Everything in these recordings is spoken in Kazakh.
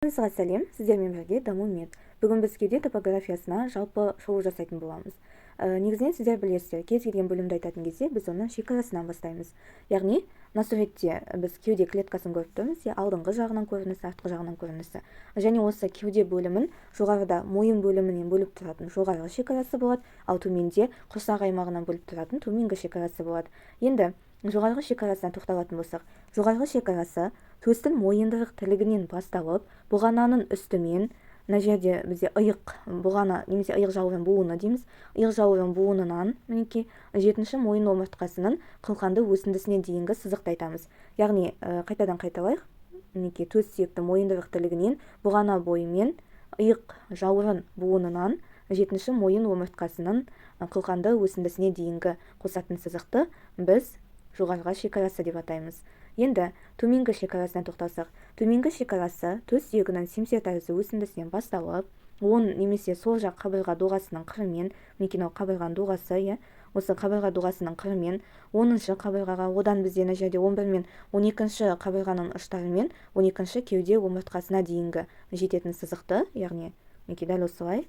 Сізға сәлем, сіздермен бірге даму мед. Бүгін біз кеуде топографиясына жалпы шолу жасайтын боламыз. Негізінен сіздер білесіздер, кез келген бөлімді айтатын кезде біз оны шекарасынан бастаймыз. Яғни, мына суретте біз кеуде клеткасын көріп тұрмыз, алдыңғы жағынан көрінісі, артқы жағынан көрінісі. Және осы кеуде бөлімін жоғарыда мойын бөлімінен бөліп тұратын жоғарғы шекарасы болады, ал төменде құрсақ аймағынан бөліп тұратын төменгі шекарасы болады. Енді жоғарғы шекарасына тоқталатын болсақ, жоғарғы шекарасы төстің мойындырық тілігінен басталып, бұғананың үстімен, мына жерде бізде иық бұғана немесе иық жауырын буыны дейміз, иық жауырын буынынан мінекей 7-ші мойын омыртқасының қылқанды өсіндісіне дейінгі сызықты айтамыз. Яғни қайтадан қайталайық. Мінекей төс сүйекті мойындырық тілігінен бұғана бойымен иық жауырын буынынан 7-ші мойын омыртқасының қылқанды өсіндісіне дейінгі қосатын сызықты біз жоғарғы шекарасы деп атаймыз. Енді төменгі шекарасына тоқталсақ, төменгі шекарасы төс сүйегінің семсер тәрізді өсіндісінен басталып, оң немесе сол жақ қабырға доғасының қырымен, мінекей қабырғаның доғасы, осы қабырға доғасының қырымен 10-шы қабырғаға, одан бізде мына жерде 11 мен 12-ші қабырғаның ұштарымен 12-ші кеуде омыртқасына дейінгі жететін сызықты, яғни мінекей дәл осылай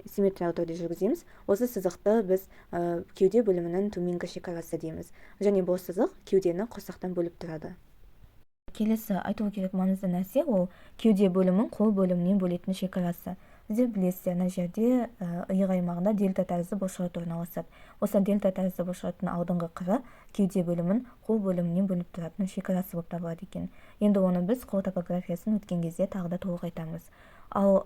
симметриялы түрде жүргіземіз. Осы сызықты біз кеуде бөлімінің төменгі шекарасы дейміз. Және бұл сызық кеудені құрсақтан бөліп тұрады. Келесі айтылу керек маңызды нәрсе ол кеуде бөлімін қол бөлімінен бөлетін шекарасы. Сіздер білесіздер, мына жерде иық аймағында дельта тәрізді бұлшықет орналасады. Осы дельта тәрізді бұлшықеттің алдыңғы қыры кеуде бөлімін қол бөлімінен бөліп тұратын шекарасы болып табылады екен. Енді оны біз қол топографиясын өткен кезде тағы да толық айтамыз. Ал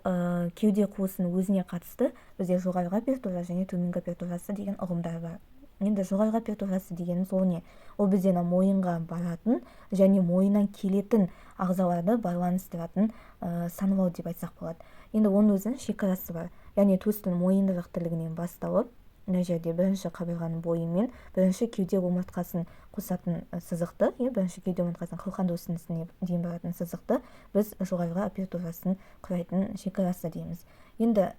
кеуде қуысының өзіне қатысты бізде жоғарғы апертура және төменгі апертурасы деген ұғымдар бар. Енді жоғарғы апертурасы дегеніміз ол не? Ол бізден мойынға баратын және мойыннан келетін ағзаларды байланыстыратын саналау деп айтсақ болады. Енді оның өзінің шекарасы бар. Яғни төстің мойындырық тілігінен басталып, мына жерде бірінші қабырғаның бойымен бірінші кеуде омыртқасын қосатын сызықты, бірінші кеуде омыртқасының қылқанды өсіндісіне дейін баратын сызықты біз жоғарғы апертурасын құрайтын шекарасы дейміз. Енді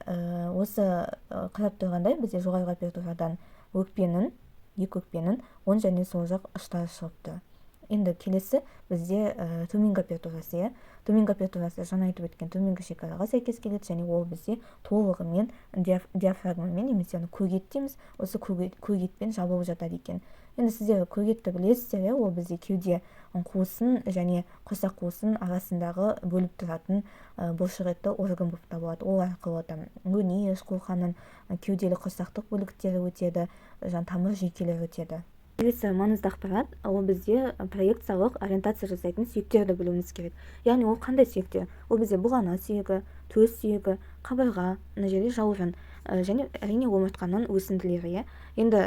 осы қарап тұрғандай бізде жоғарғы апертурадан өкпенің, екі өкпенің оң және сол жақ ұштары шығыпты. Енді келесі бізде төменгі апертурасы. Төменгі апертурасы жаңа айтып өткен төменгі шекараға сәйкес келеді және ол бізде толығымен диафрагмамен немесе көгет дейміз, осы көгетпен жабылып жатады екен. Енді сіздер көгетті білесіздер, ол бізде кеуде қуысын және құрсақ қуысын арасындағы бөліп тұратын бұлшықетті орган болып табылады. Ол арқылы өңеш, қолқаның кеуделі құрсақтық бөліктері өтеді, тамыр жүйкелері өтеді. Келесі маңызды ақпарат, ол бізде проекциялық ориентация жасайтын сүйектерді білуіміз керек. Яғни ол қандай сүйектер? Ол бізде бұғана сүйегі, төс сүйегі, қабырға, мына жерде жауырын және әрине омыртқаның өсінділері. Енді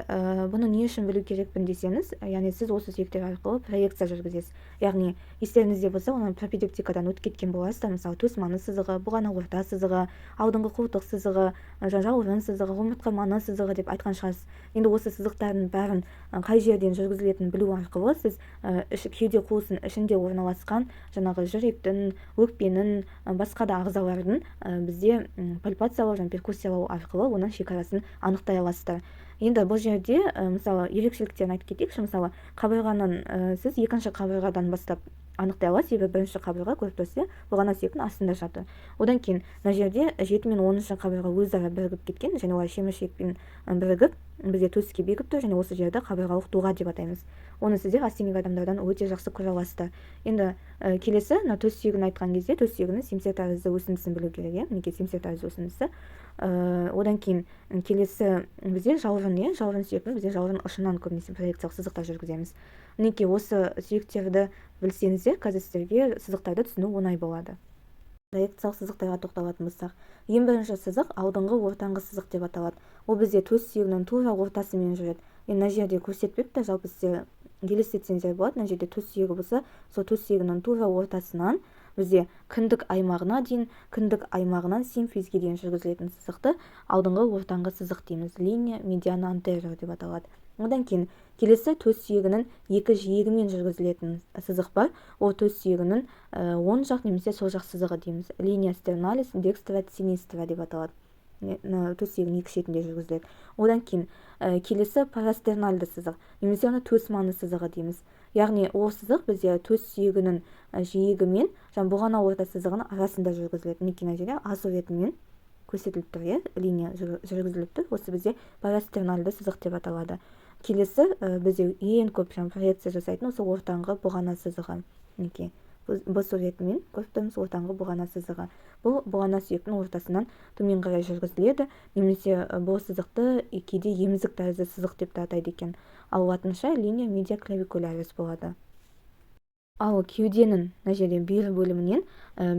бұны не үшін білу керекпін десеңіз, яғни сіз осы сүйектер арқылы проекция жүргізесіз. Яғни естеріңізде болса, оны пропедевтикадан өтіп кеткен боласыздар. Мысалы, төс маны сызығы, бұғана орта сызығы, алдыңғы қолтық сызығы, жауырын сызығы, омыртқа маны сызығы деп айтқан шығарсыз. Енді осы сызықтардың бәрін қай жерден жүргізілетінін білу арқылы сіз кеуде қуысының ішінде орналасқан жаңағы жүректің, өкпенің, басқа да ағзалардың бізде пальпациялау және перкуссиялау арқылы оның шекарасын анықтай аласыздар. Енді бұл жерде мысалы ерекшеліктерін айтып кетейікші. Мысалы қабырғаның сіз екінші қабырғадан бастап анықтай аласыз, себебі бірінші қабырға көріп тұрсыз, бұғана сүйектің астында жатыр. Одан кейін мына жерде 7 мен 10-шы қабырға өзара бірігіп кеткен және олар шеміршекпен бірігіп бізде төске бекіп тұр және осы жерді қабырғалық доға деп атаймыз. Оны сіздер астемик адамдардан өте жақсы көре аласыздар. Енді келесі төс сүйегін айтқан кезде төс сүйегінің семсер тәрізді өсіндісін білу керек. Мінекей семсер тәрізді өсіндісі. Одан кейін келесі бізде жауырын сүйегі, бізде жауырын ұшынан көбінесе проекциялық сызықтар жүргіземіз. Мінекей осы сүйектерді білсеңіздер, қазір сіздерге сызықтарды түсіну оңай болады. Проекциялық сызықтарға тоқталатын болсақ, ең бірінші сызық алдыңғы ортаңғы сызық деп аталады. Ол бізде төс сүйегінің тура ортасымен жүреді. Мына жерде көрсетпепті, жалпы сіздер елестетсеңіздер болады. Мына жерде төс сүйегі болса, сол төс сүйегінің тура ортасынан бізде кіндік аймағына дейін, кіндік аймағынан симфизге дейін жүргізілетін сызықты алдыңғы ортаңғы сызық дейміз. Линия медиана антериор деп аталады. Одан кейін келесі төс сүйегінің екі жиегімен жүргізілетін сызық бар. Ол төс сүйегінің оң жақ немесе сол жақ сызығы дейміз. Линия стерналис декстра синистра деп аталады. Төс сүйегінің екі шетінде жүргізіледі. Одан кейін келесі парастернальды сызық немесе оны төс маны сызығы дейміз. яғни ол сызық бізде төс сүйегінің жиегі мен бұғана орта сызығының арасында жүргізіледі. Мінекей мына жерде А суретімен көрсетіліп тұр, линия жүргізіліп тұр. Осы бізде парастернальды сызық деп аталады. Келесі бізде ең көп проекция жасайтын осы ортаңғы бұғана сызығы. Мінекей Б суретімен көріп тұрмыз, ортаңғы бұғана сызығы. Бұл бұғана сүйектің ортасынан төмен қарай жүргізіледі, немесе бұл сызықты кейде емізік тәрізді сызық деп те атайды екен. Ал латынша линия медиа клавикулярис болады. Ал кеуденің мына жерде бүйір бөлімінен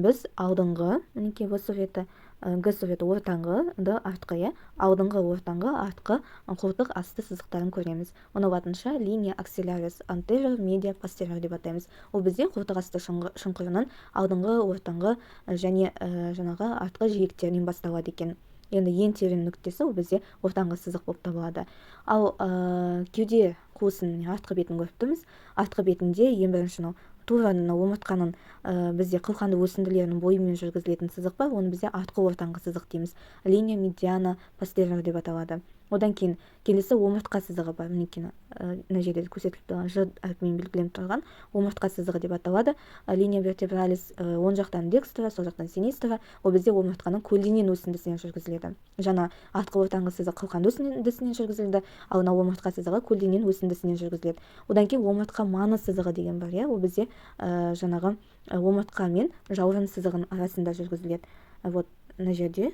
біз алдыңғы, мінекей Б суреті, Г суреті ортаңғы, Д артқы, алдыңғы, ортаңғы, артқы қолтық асты сызықтарын көреміз. Оны латынша линия аксилярис anterior media posterior деп атаймыз. Ол бізде қолтық асты шұңқырының алдыңғы, ортаңғы және жаңағы артқы жиектерінен басталады екен. Енді ең терең нүктесі ол бізде ортаңғы сызық болып табылады. Ал кеуде қуысының артқы бетін көріп тұрмыз. Артқы бетінде ең бірінші тура омыртқаның бізде қылқанды өсінділерінің бойымен жүргізілетін сызық бар, оны бізде артқы ортаңғы сызық дейміз. Линия медиана постериор деп аталады. Одан кейін келесі омыртқа сызығы бар. Мінекей мына жерде көрсетіліп тұрған Ж әрпімен белгіленіп тұрған омыртқа сызығы деп аталады. Линия вертебралис оң жақтан декстра, сол жақтан синистра. Ол бізде омыртқаның көлденең өсіндісінен жүргізіледі. Жаңа артқы ортаңғы сызық қылқанды өсіндісінен жүргізілді, ал мына омыртқа сызығы көлденең өсіндісінен жүргізіледі. Одан кейін омыртқа маны сызығы деген бар, ол бізде жаңағы омыртқа мен жауырын сызығының арасында жүргізіледі. Вот мына жерде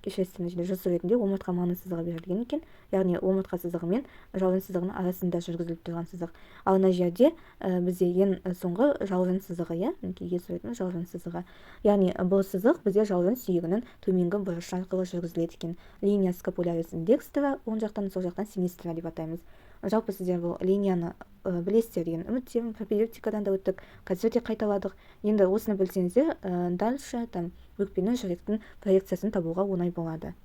Ж суретінде омыртқа маны сызығы берілген екен, яғни омыртқа сызығы мен жауырын сызығының арасында жүргізіліп тұрған сызық. Ал мына жерде бізде ең соңғы жауырын сызығы, Е суретінің жауырын сызығы. Яғни бұл сызық бізде жауырын сүйегінің төменгі бұрышы арқылы жүргізіледі екен. Линия скапулярис декстра, оң жақтан, сол жақтан синистра деп атаймыз. Жалпы сіздер бұл линияны білесіздер деген үміттемін, пропедевтикадан да өттік, қазір де қайталадық. Енді осыны білсеңіздер, дальше өкпенің, жүректің проекциясын табуға оңай болады.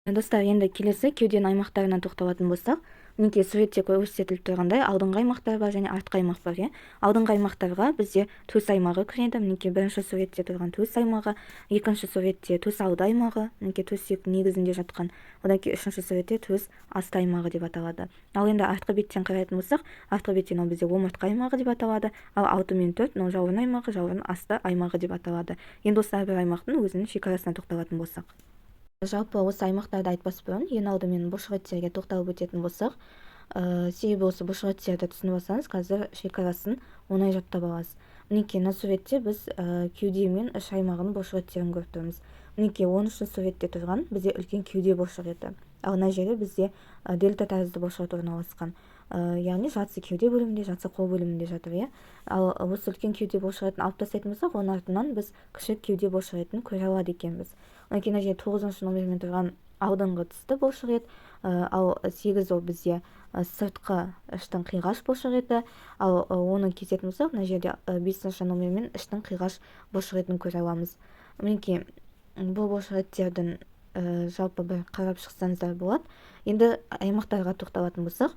Достар, енді келесі кеуденің аймақтарына тоқталатын болсақ, мінекей суретте көрсетіліп тұрғандай алдыңғы аймақтар бар және артқы аймақ бар. Алдыңғы аймақтарға бізде төс аймағы кіреді. Мінекей бірінші суретте тұрған төс аймағы, екінші суретте төс алды аймағы, мінекей төс сүйектің негізінде жатқан. Одан кейін үшінші суретте төс асты аймағы деп аталады. Ал енді артқы беттен қарайтын болсақ, артқы беттен ол бізде омыртқа аймағы деп аталады, ал 6 мен 4 жауырын аймағы, жауырын асты аймағы деп аталады. Енді осы әрбір аймақтың өзінің шекарасына тоқталатын болсақ. Жалпы осы аймақтарды айтпас бұрын, ең алдымен бұлшықеттерге тоқталып өтетін болсақ, себебі осы бұлшықеттерді түсініп алсаңыз, қазір шекарасын оңай жаттап аласыз. Мінекей мына суретте біз кеуде мен іш аймағының бұлшықеттерін көріп тұрмыз. Мінекей 13-ші суретте тұрған бізде үлкен кеуде бұлшықеті. Ал мына жерде бізде дельта тәрізді бұлшықет орналасқан. Яғни жатсы кеуде бөлімінде, жатсы қол бөлімінде жатыр. Ал осы үлкен кеуде бұлшықетін алып тастайтын болсақ, оның артынан біз кіші кеуде бұлшықетін көре алады екенбіз. Одан кейін мына жерде 9-шы номермен тұрған алдыңғы тісті бұлшықет, ал 8 ол бізде сыртқы іштің қиғаш бұлшықеті, ал оны кететін болсақ, мына жерде 5-ші номермен іштің қиғаш бұлшықетін көре аламыз. Мінекей бұл бұлшықеттердің жалпы бір қарап шықсаңыздар болады. Енді аймақтарға тоқталатын болсақ,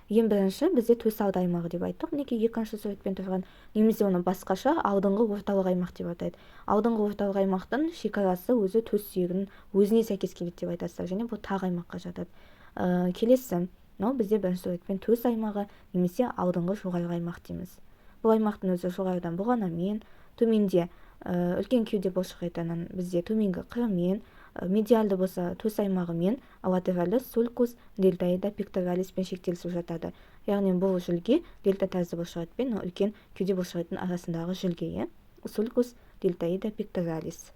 ең бірінші бізде төс алды аймағы деп айттық. Мінекей екінші суретпен тұрған, немесе оны басқаша алдыңғы орталық аймақ деп атайды. Алдыңғы орталық аймақтың шекарасы өзі төс сүйегінің өзіне сәйкес келеді деп айтасыздар, және бұл тақ аймаққа жатады. Келесі, бізде бірінші суретпен төс аймағы, немесе алдыңғы жоғарғы аймақ дейміз. Бұл аймақтың өзі жоғарыдан бұғанамен, төменде үлкен кеуде бұлшықетінің бізде төменгі қырымен, медиалды болса төс аймағымен, латеральды сулькус дельтаида пекторалиспен шектелісіп жатады. Яғни бұл жүлге дельта тәрізді бұлшықетпен үлкен кеуде бұлшықетінің арасындағы жүлге, сулькус дельтаида пекторалис.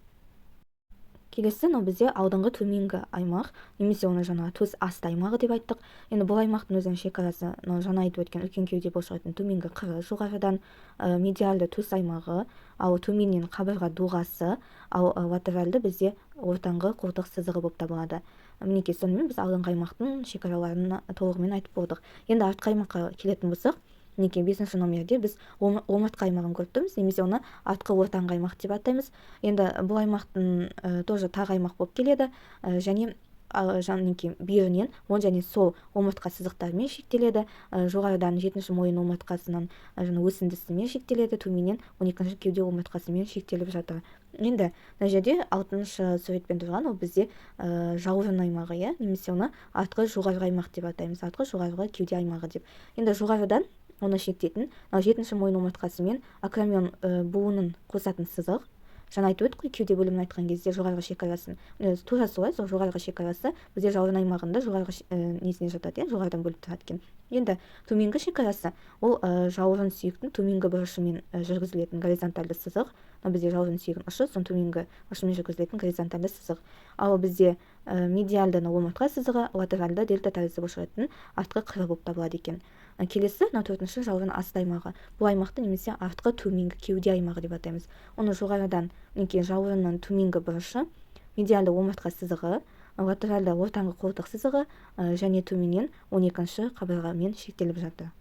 Келесі бізде алдыңғы төменгі аймақ, немесе оны жаңа төс асты аймағы деп айттық. Енді бұл аймақтың өзінің шекарасы жаңа айтып өткен үлкен кеуде бұлшықетінің төменгі қыры жоғарыдан, медиалды төс аймағы, ал төменнен қабырға доғасы, ал латеральды бізде ортаңғы қолтық сызығы болып табылады. Мінекей сонымен біз алдыңғы аймақтың шекараларын толығымен айтып болдық. Енді артқы аймаққа келетін болсақ, мінекей 5-ші номерде біз омыртқа аймағын көріп тұрмыз, немесе оны артқы ортаңғы аймақ деп атаймыз. Енді бұл аймақтың тоже тақ аймақ болып келеді, және бүйірінен оң және сол омыртқа сызықтарымен шектеледі. Жоғарыдан 7-ші мойын омыртқасынан өсіндісімен шектеледі, төменнен 12-ші кеуде омыртқасымен шектеліп жатыр. Енді мына жерде 6-шы суретпен тұрған ол бізде жауырын аймағы, немесе оны артқы жоғарғы аймақ деп атаймыз, артқы жоғарғы кеуде аймағы деп. Енді жоғарыдан оны шектейтін жетінші мойын омыртқасы мен акромион буынын қосатын сызық. Жаңа айтып өттік қой, кеуде бөлімін айтқан кезде жоғарғы шекарасын, тура солай, сол жоғарғы шекарасы бізде жауырын аймағында жоғарғы несіне жатады, жоғарыдан бөліп тұрады екен. Енді төменгі шекарасы ол жауырын сүйектің төменгі бұрышымен жүргізілетін горизонтальды сызық. Бізде жауырын сүйегінің ұшы, соның төменгі ұшымен жүргізілетін горизонтальды сызық. Ал бізде медиальды омыртқа сызығы латеральды дельта тәрізді бұлшықеттің артқы қыры болып табылады екен. Келесі 4-ші жауырын асты аймағы. Бұл аймақты немесе артқы төменгі кеуде аймағы деп атаймыз. Оны жоғарыдан жауырынның төменгі бұрышы, медиальды омыртқа сызығы, латеральды ортаңғы қолтық сызығы және төменнен 12-ші қабырғамен шектеліп жатыр.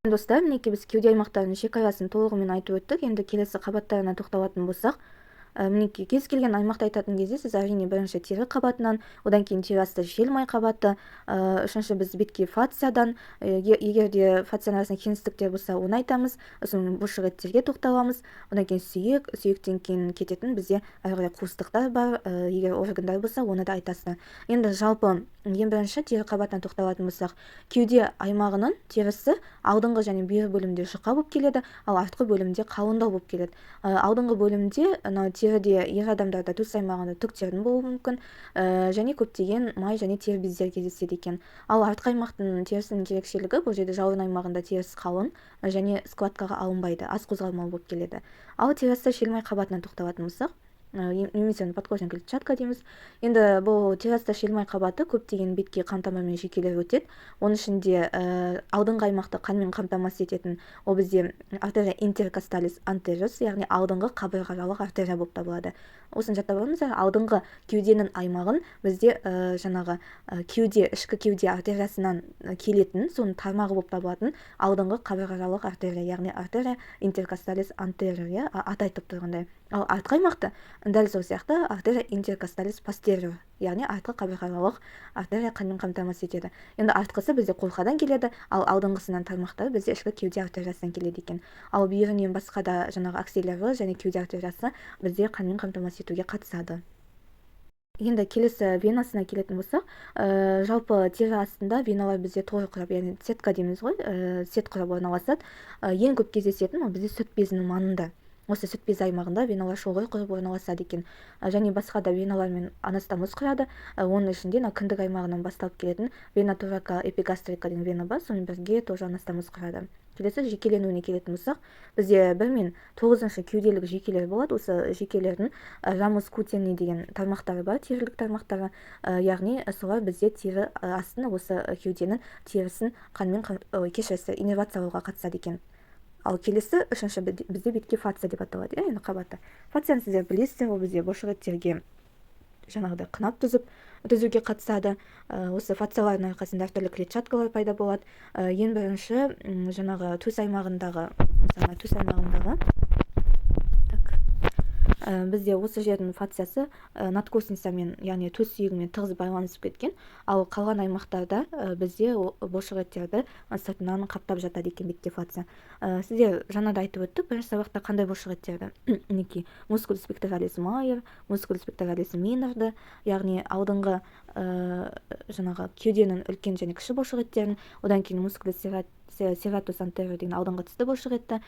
Достар, біз кеуде аймақтарының шекарасын толығымен айтып өттік. Енді келесі қабаттарына тоқталатын болсақ, кез келген аймақты айтатын кезде сіз әрине бірінші тері қабатынан, одан кейін тері асты желмай қабаты, үшінші біз бетке фациядан, егер де фацияның арасында кеңістіктер болса, оны айтамыз, сосын бұлшықеттерге тоқталамыз, одан кейін сүйектен кейін кететін бізде әрі қарай қуыстықтар бар, егер органдар болса, оны да айтасыздар. Енді жалпы ең бірінші тері қабатынан тоқталатын болсақ, кеуде аймағының терісі алдыңғы және бері бөлімде жұқа болып келеді, ал артқы бөлімде қалыңдау болып келеді. Алдыңғы бөлімде теріде ер адамдарда төс аймағында түктердің болуы мүмкін, және көптеген май және тері бездері кездеседі екен. Ал артқы аймақтың терісінің ерекшелігі, бұл жерде жауырын аймағында теріс қалың және складкаға алынбайды, аз қозғалмалы болып келеді. Ал тері асты желмай қабатынан тоқталатын болсақ, немесе подкожная клетчатка дейміз. Енді бұл тері асты желмай қабаты көптеген бетке қан тамырымен жүйкелер өтеді. Оның ішінде алдыңғы аймақты қанмен қамтамасыз ететін ол бізде артерия интеркосталис антериус, яғни алдыңғы қабырғалық артерия болып табылады. Осыны жаттап алыңыздар. Алдыңғы кеуденің аймағын бізде жаңағы ішкі кеуде артериясынан келетін, соның тармағы болып табылатын алдыңғы қабырғалық артерия, яғни артерия интеркосталис антериор, аты айтып тұрғандай. Ал артқы аймақты дәл сол сияқты артерия интеркосталис постериор, яғни артқы қабырғалық артерия қанмен қамтамасыз етеді. Енді артқысы бізде қолқадан келеді, ал алдыңғысынан тармақтары бізде ішкі кеуде артериясынан келеді екен. Ал бүйірінен басқа да жаңағы аксилляры және кеуде артериясы бізде қанмен қамтамасыз етуге қатысады. Енді келесі венасына келетін болсақ, жалпы тері астында веналар бізде торы құрап, яғни сетка дейміз ғой, сет құрап орналасады. Ең көп кездесетін ол бізде сүт безінің маңында. Осы сүт безі аймағында веналар шоғыр құрып орналасады екен. Және басқа да веналар мен анастомоз құрады. Оның ішінде кіндік аймағынан басталып келетін вена турака эпигастрика деген вена бар, сонымен бірге тоже анастомоз құрады. Келесі жекеленуіне келетін болсақ, бізде 1 мен 9-шы кеуделік жекелер болады. Осы жекелердің рамус кутени деген тармақтары бар, терілік тармақтары, яғни солар бізде тері астын, осы кеуденің терісін қанмен иннервациялауға қатысады екен. Ал келесі үшінші бізде бетке фация деп аталады, енді қабаты. Фацияны сіздер білесіздер, ол бізде бұлшықеттерге жаңағыдай қынап түзуге қатысады. Осы фациялардың арқасында әртүрлі клетчаткалар пайда болады. Ең бірінші жаңағы төс аймағындағы бізде осы жердің фациясы надкостницамен, яғни төс сүйегімен тығыз байланысып кеткен, ал қалған аймақтарда бізде бұлшықеттерді сыртынан қаптап жатады екен бетте фация. Сіздер жаңа да айтып өттік, бірінші сабақта қандай бұлшықеттерді? Мускулус пекторалис майор, мускулус пекторалис минорды, яғни алдыңғы жаңағы кеуденің үлкен және кіші бұлшықеттерін, одан кейін мускулус серратус антериор деген алдыңғы тісті бұлшықетті,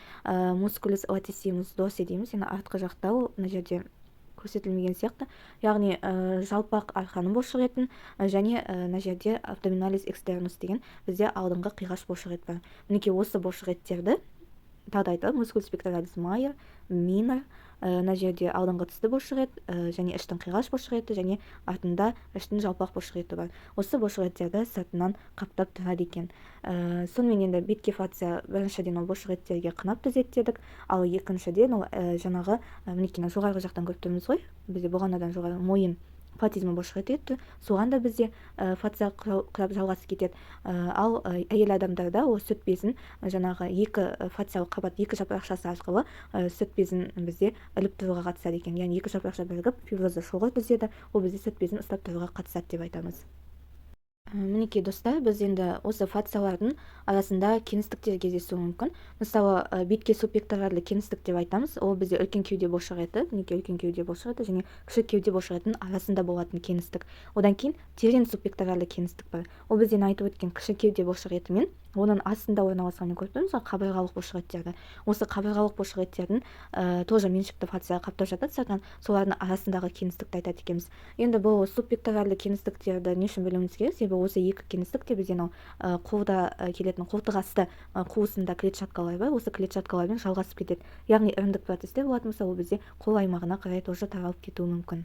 мускулус латисимус дорси дейміз, яғни артқы жақта, ол мына жерде көрсетілмеген сияқты, яғни жалпақ арқаның бұлшықетін, және мына жерде абдоминалис экстернус деген бізде алдыңғы қиғаш бұлшықет бар. Мінекей осы бұлшықеттерді тағы айтады, мускулус пекторалис майор, минор, мына жерде алдыңғы тісті бұлшықет және іштің қиғаш бұлшықеті және артында іштің жалпақ бұлшықеті бар. Осы бұлшықеттерді сыртынан қаптап тұрады екен. Сонымен енді бетке фация біріншіден ол бұлшықеттерге қынап түзеді дедік, ал екіншіден ол жаңағы мінекей жоғарғы жақтан көріп тұрмыз ғой, бізде бұғанадан жоғары мойын платизма бұлшықеті етті, соған да бізде фация құрап жалғасы кетеді. Ал әйел адамдарда ол сүт безін жаңағы екі фациялық қабат, екі жапырақшасы арқылы сүт безін бізде іліп тұруға қатысады екен. Яғни екі жапырақша бірігіп фиброзды шоғыр түзеді, ол бізде сүт безін ұстап тұруға қатысады деп айтамыз. Мінекей достар, біз енді осы фациялардың арасында кеңістіктер кездесуі мүмкін. Мысалы, бетке субпекторальды кеңістік деп айтамыз. Ол бізде үлкен кеуде бұлшықеті, мінекей үлкен кеуде бұлшықеті және кіші кеуде бұлшықетінің арасында болатын кеңістік. Одан кейін терең субпекторальды кеңістік бар. Ол бізден айтып өткен кіші кеуде бұлшықеті мен оның астында орналасқанын көріп тұрмыз ғой, қабырғалық бұлшықеттерді. Осы қабырғалық бұлшықеттердің тоже меншікті фасцияға қаптап жатады сыртынан, солардың арасындағы кеңістікті айтады екенбіз. Енді бұл субпекторальды кеңістіктерді не үшін білуіміз керек? Себебі осы екі кеңістікте бізде қолда келетін қолтық асты қуысында клетчаткалар бар, осы клетчаткалармен жалғасып кетеді. Яғни ірімдік процестер болатын болса, ол бізде қол аймағына қарай тоже таралып кетуі мүмкін.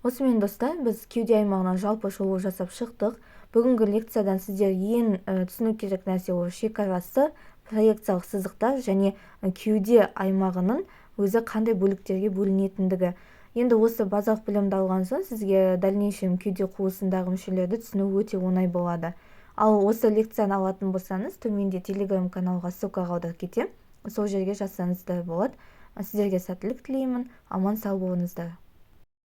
Осымен достар, біз кеуде аймағынан жалпы шолу жасап шықтық. Бүгінгі лекциядан сіздер ең түсіну керек нәрсе ол шекарасы, проекциялық сызықтар және кеуде аймағының өзі қандай бөліктерге бөлінетіндігі. Енді осы базалық білімді алған соң сізге дальнейшем кеуде қуысындағы мүшелерді түсіну өте оңай болады. Ал осы лекцияны алатын болсаңыз, төменде телеграм каналға ссылка қалдырып кетемін. Сол жерге жазсаңыз да болады. Сіздерге сәттілік тілеймін. Аман сау болыңыздар.